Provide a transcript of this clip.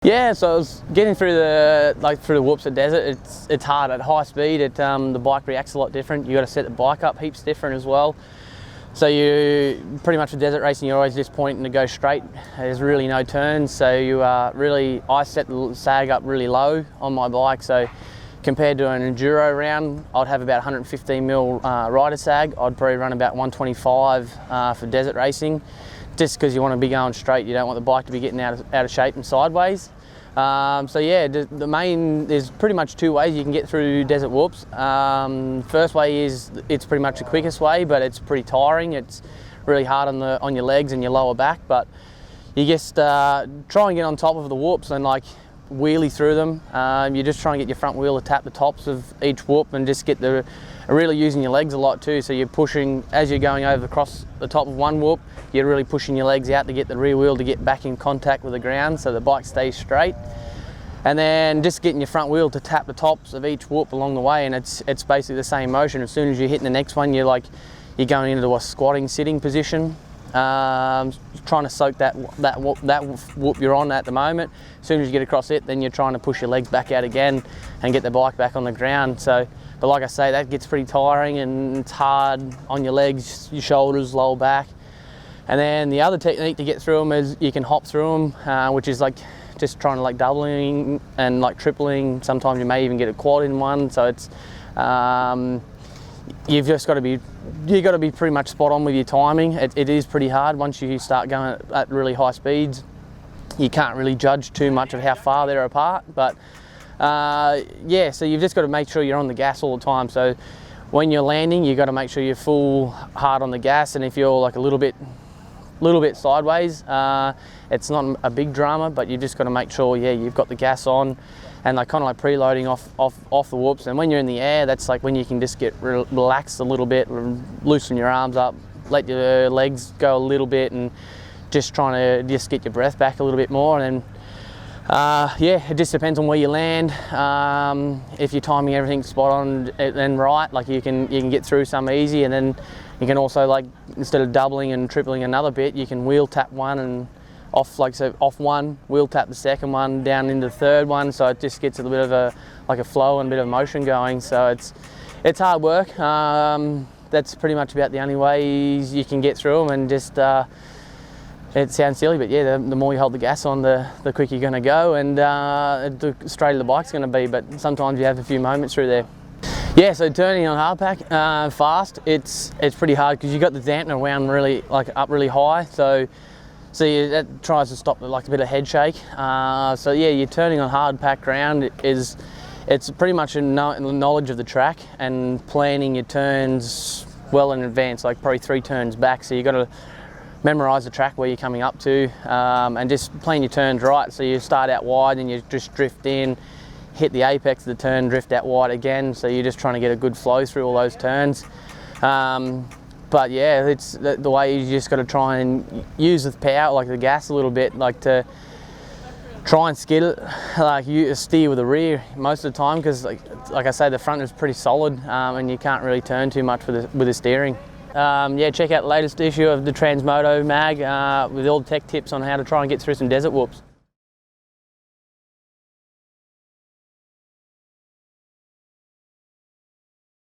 Yeah, so I was getting through the Whoopsa Desert. It's hard at high speed. The bike reacts a lot different. You got to set the bike up heaps different as well. So you pretty much with desert racing, you're always just pointing to go straight. There's really no turns. So I set the sag up really low on my bike. So compared to an enduro round, I'd have about 115 mil rider sag. I'd probably run about 125 for desert racing. Just because you want to be going straight, you don't want the bike to be getting out of shape and sideways. So yeah, there's pretty much two ways you can get through desert whoops. First way is it's pretty much the quickest way, but it's pretty tiring. It's really hard on your legs and your lower back. But you just try and get on top of the whoops and like wheelie through them. You just try and get your front wheel to tap the tops of each whoop and just get really using your legs a lot too. So you're pushing as you're going over across the top of one whoop. You're really pushing your legs out to get the rear wheel to get back in contact with the ground so the bike stays straight. And then just getting your front wheel to tap the tops of each whoop along the way, and it's basically the same motion. As soon as you're hitting the next one, you're going into a squatting sitting position, trying to soak that whoop you're on at the moment. As soon as you get across it, then you're trying to push your legs back out again and get the bike back on the ground. So, but like I say, that gets pretty tiring and it's hard on your legs, your shoulders, lower back. And then the other technique to get through them is you can hop through them, which is like just trying to like doubling and like tripling. Sometimes you may even get a quad in one. So it's you've just got to be pretty much spot on with your timing. It is pretty hard once you start going at really high speeds. You can't really judge too much of how far they're apart. But yeah, so you've just got to make sure you're on the gas all the time. So when you're landing, you've got to make sure you're full hard on the gas, and if you're like a little bit sideways, it's not a big drama, but you've just got to make sure, yeah, you've got the gas on and like kind of like preloading off the whoops. And when you're in the air, that's like when you can just get relaxed a little bit, loosen your arms up, let your legs go a little bit, and just trying to just get your breath back a little bit more. And then yeah, it just depends on where you land. If you're timing everything spot on and right, like you can get through some easy, and then you can also, like, instead of doubling and tripling another bit, you can wheel tap one and off one, wheel tap the second one down into the third one. So it just gets a bit of a flow and a bit of motion going. So it's hard work. That's pretty much about the only ways you can get through them, and just it sounds silly, but yeah, the more you hold the gas on, the quicker you're going to go, and the straighter the bike's going to be. But sometimes you have a few moments through there. Yeah, so turning on hardpack fast, it's pretty hard because you've got the dampener wound really up really high. So that tries to stop like a bit of head shake. So yeah, you're turning on hardpack ground it's pretty much a knowledge of the track and planning your turns well in advance, like probably 3 turns back. So you've got to memorise the track where you're coming up to, and just plan your turns right. So you start out wide and you just drift in, hit the apex of the turn, drift out wide again. So you're just trying to get a good flow through all those turns. But yeah, it's the way you just got to try and use the power, like the gas a little bit, like to try and skid it, like you steer with the rear most of the time, because like I say, the front is pretty solid, and you can't really turn too much with the steering. Yeah, check out the latest issue of the Transmoto mag with all the tech tips on how to try and get through some desert whoops.